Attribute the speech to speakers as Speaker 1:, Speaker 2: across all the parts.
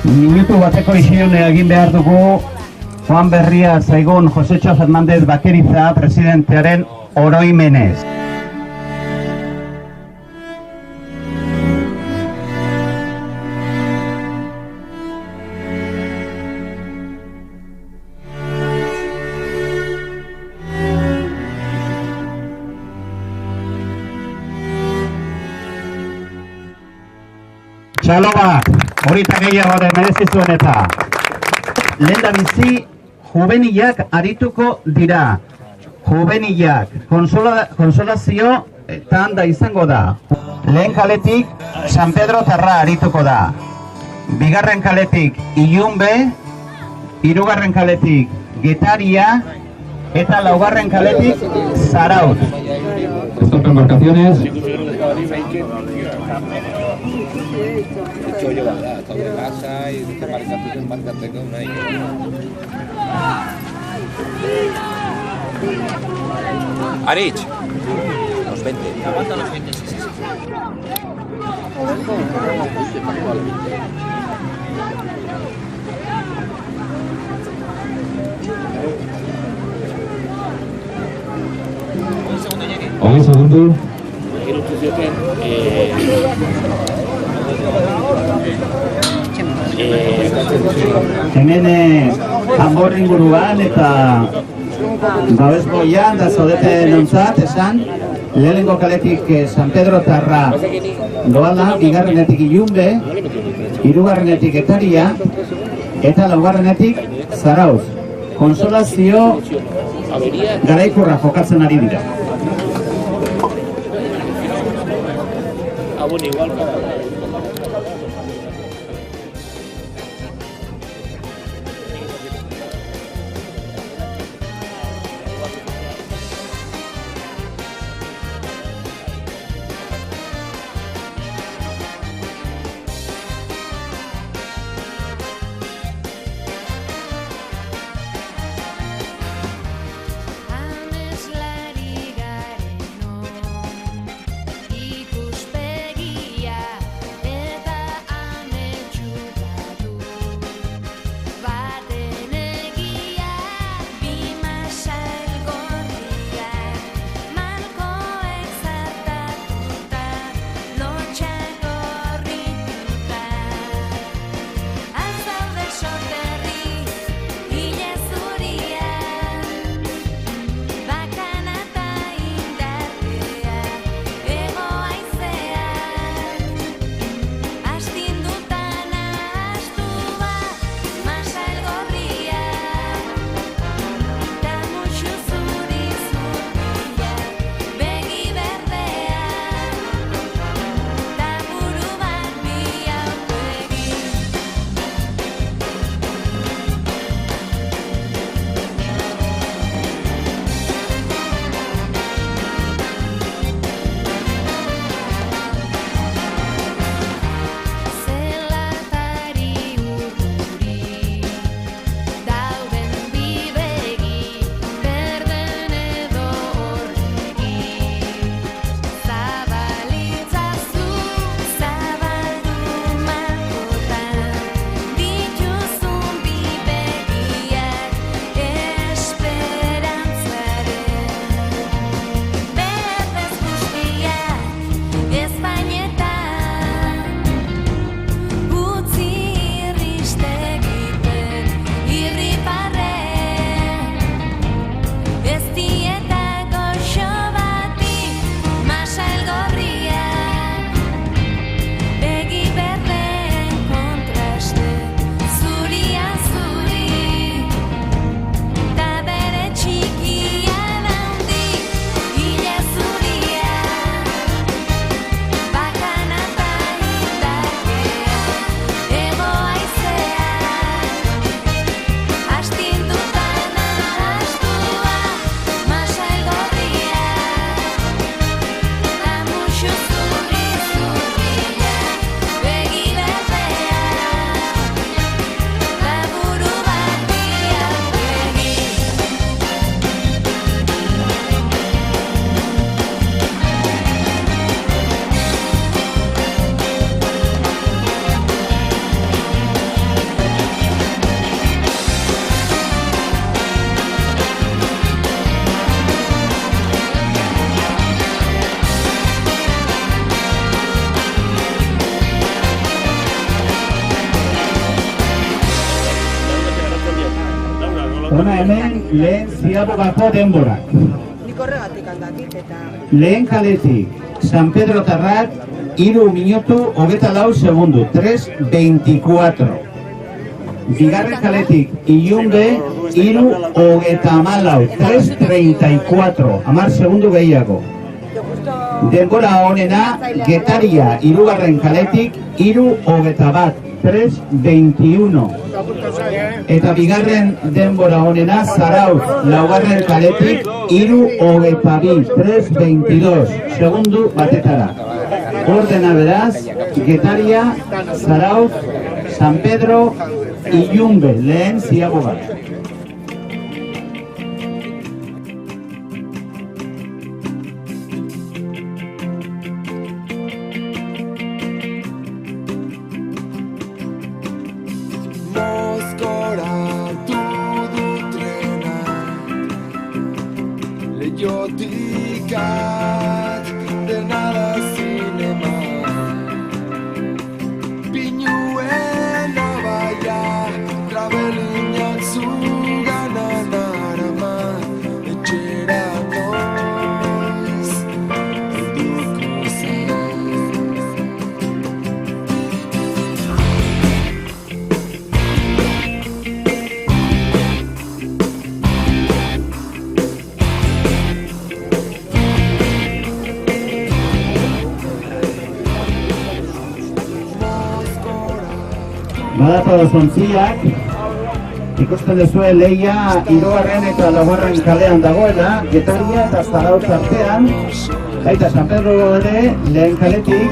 Speaker 1: Minutu bateko isilune egin behar dugu Juan Berria zaigun Josetxo Fernández Bakeriza presidentearen oroimenez. Txalo bat, horita gehiago den merezi zuen eta. Lehendabizi, juvenilak arituko dira. Juvenilak, konsolazio tanda izango da. Lehen kaletik, San Pedro Zarra arituko da. Bigarren kaletik, Ilunbe. Hirugarren kaletik, Getaria. Eta laugarren kaletik, Zarautz.
Speaker 2: Estas embarcaciones.
Speaker 3: Arich, los 20. Aguanta los 20, sí.
Speaker 2: Un segundo.
Speaker 1: Hemen Hanbor inguruan eta babes boian da zaudeten ontzat esan lehenengo kaletik San Pedro Zarra doala, bigarrenetik Ilunbe, hirugarrenetik Getaria eta laugarrenetik Zarautz. Konsolazio garaikurra jokatzen ari dira. Hona hemen lehen ziabugako denborak.
Speaker 4: Nik horregatik aldakit eta...
Speaker 1: Lehen kaletik, San Pedro Tarrak, 3 minutu 24 segundu, 3:24. Bigarren kaletik, Ilunbe, 3:24, 3:34, 10 segundu gehiago. Denbora honena, Getaria, hirugarren kaletik, 3:21, 3:21. Eta bigarren denbora honena, Zarautz, laugarren kaletik, 3:22, 3:22, segundu batetara. Ordena beraz, Getaria, Zarautz, San Pedro, Ilunbe, lehen ziabugak.
Speaker 5: Mozkoratu du trena, Leiotikat dena da zinema. Pinuen abaia, trabelinak zugana narama, etxera noiz, helduko zen.
Speaker 1: Badatoz ontziak, ikusten duzue lehia hirugarren eta laugarren kalean dagoela, Getaria eta Zarautz artean, baita San Pedro ere lehen kaletik,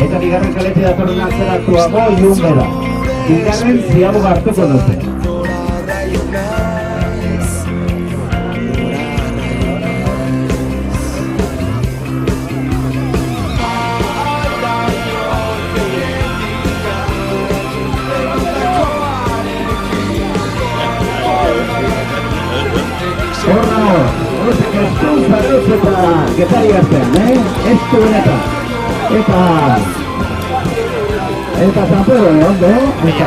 Speaker 1: eta bigarren kaletik datorren atzeratuago Ilunbe da. Bigarren ziabuga hartuko dute. Zarautz eta Getaria artean, ez du benetan. Eta San Pedro ondo, eta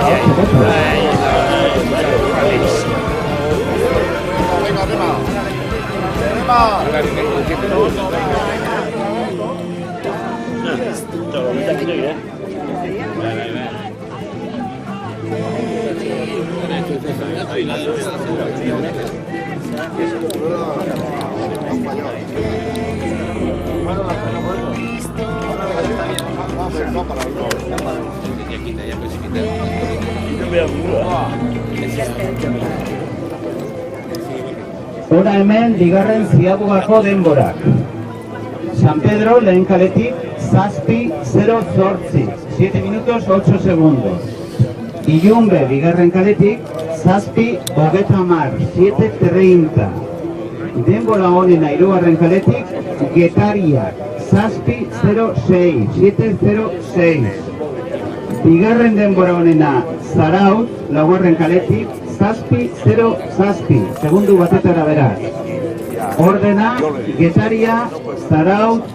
Speaker 1: Hona hemen bigarren ziabugako denborak. San Pedro lehen kaletik 7:08, 7 minutos 8 segundos. Ilunbe bigarren kaletik 7:30, 7:30. Denbora honena hirugarren kaletik Getaria 7:06, 7:06. Bigarren denbora honena Zarautz laugarren kaletik 7:07, segundu batetara beraz. Ordena Getaria, Zarautz,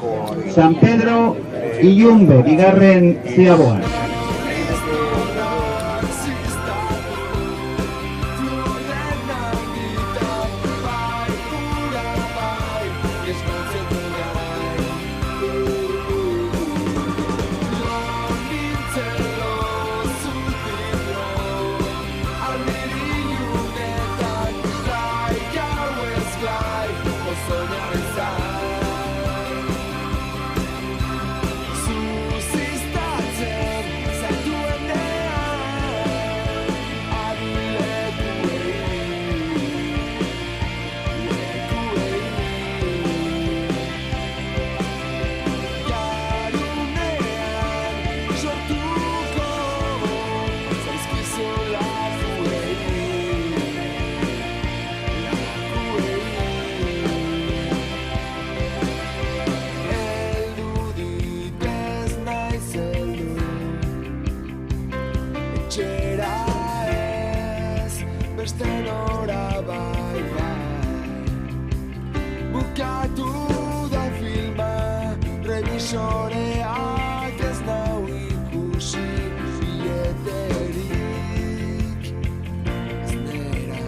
Speaker 1: San Pedro, Ilunbe, bigarren ziaboan.
Speaker 5: Soreak ez nau ikusi bieterik ez nera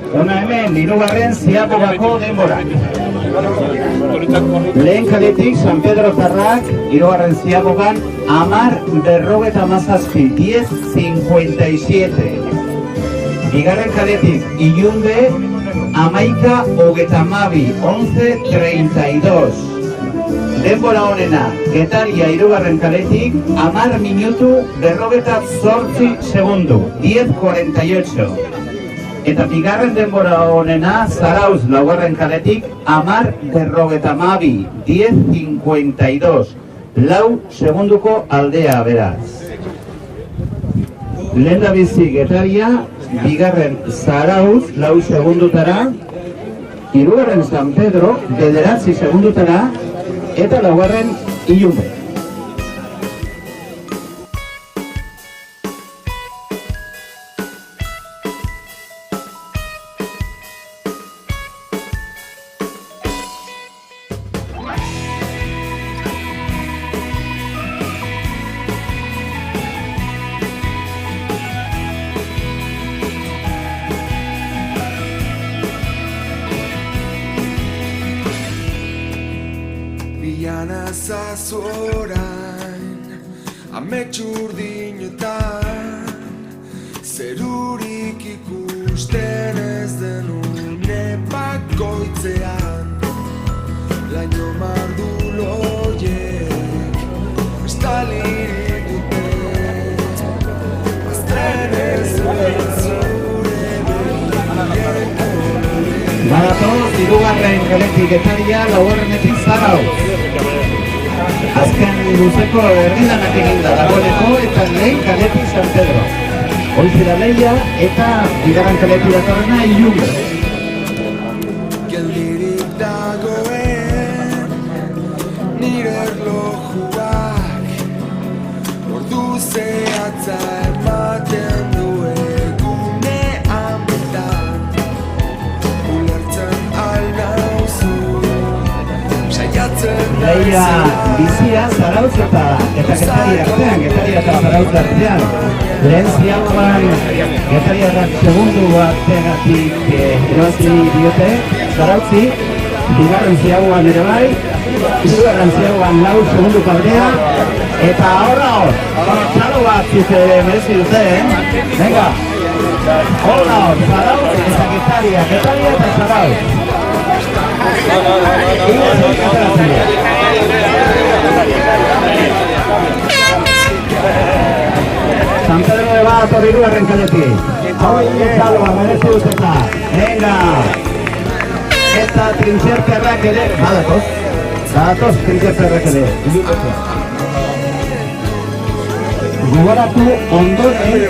Speaker 1: Hona hemen, hirugarren ziabogako denborak. Lehen kaletik San Pedro Tarrak, hirugarren ziabogan, 10:57, 10:57. Bigarren kaletik Ilunbe, 11:32, 11:32. Denbora honena, Getaria hirugarren kaletik, 10 minutu 58 segundu, 10:48. Eta bigarren denbora honena, Zarauz laugarren kaletik, 10:52, 10:52. 4 segunduko aldea beraz. Lehendabizi Getaria, bigarren Zarauz 4 segundutara, hirugarren San Pedro 9 segundutara, eta laugarren Ilunbe.
Speaker 5: Bianazaz orain, amets urdinoetan, zerurik ikusten ez den une bakoitzean, laino marduloiek, estalirik dute, baztrenez zure berriak.
Speaker 1: Badatoz, hirugarren kaletik Getaria, laugarrenetik Zarauz. Azken luzeko herrilanak eginda dagoeneko eta lehen kaletik San Pedro. Hoizira leia eta bigarren kaletik datorrena Ilunbe.
Speaker 5: Geldirik dagoen nire erlojuak, ordu zehatza ematen du egunean betan, ulertzen alnauzu, saiatzen
Speaker 1: Leia bizia Zarauz eta Getaria artean, Getaria eta Zarauz artean. Lehen ziagoan Getariarrak segundu bategatik irabazi diote Zarauzi, bigarren ziagoan ere bai, hirugarren ziagoan 4 segundu kaldea, eta hor, txalo bat zute merezi dute, Venga, hor, Zarauz eta Getaria eta Zarauz. San Pedro de Bato, hirugarren kaletik. Hau txaloa merezi duteta. Venga! Eta trintxerperrak ere, badatoz trintxerperrak ere. Gogoratu ondoren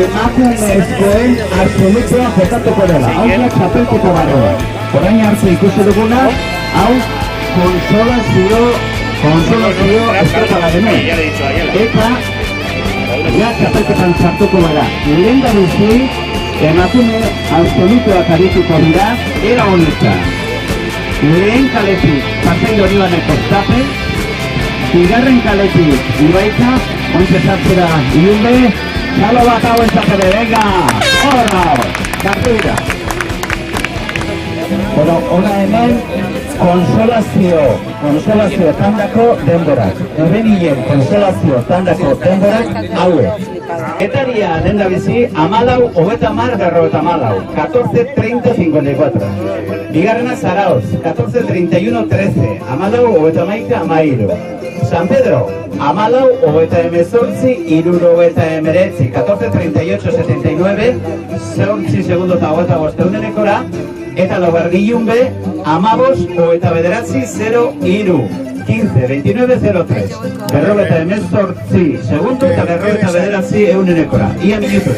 Speaker 1: emakumezkoen absolutua jokatuko dela. Hau da txapelketa barroa. Orain hartze ikusi duguna, hau konsolazio estropala denuen. Eta ja txapelketan txartuko gara. Lehendabizi emakume absolutuak arituko dira, era honetan. Lehen kaletik Pasai Oribaneko Tape, bigarren kaletik Ibaika, ontsa sartzera Ilunbe, txalo bat hauen zapere, venga! Horra! Kartu dira! Bueno, ona hemen konsolazio tandako denborak. Errenien konsolazio tandako denborak hauek. Getaria lehendabizi 14:50, 14:30:54. Bigarrena Zarauz, 14:31:13, 14:31:13. San Pedro, 14:18:79, 14:38:79, 8 segundu eta 25 eta laugarren Ilunbe, 15:09:03, 15:29:03. 58 segundu eta 59 Ia minutu.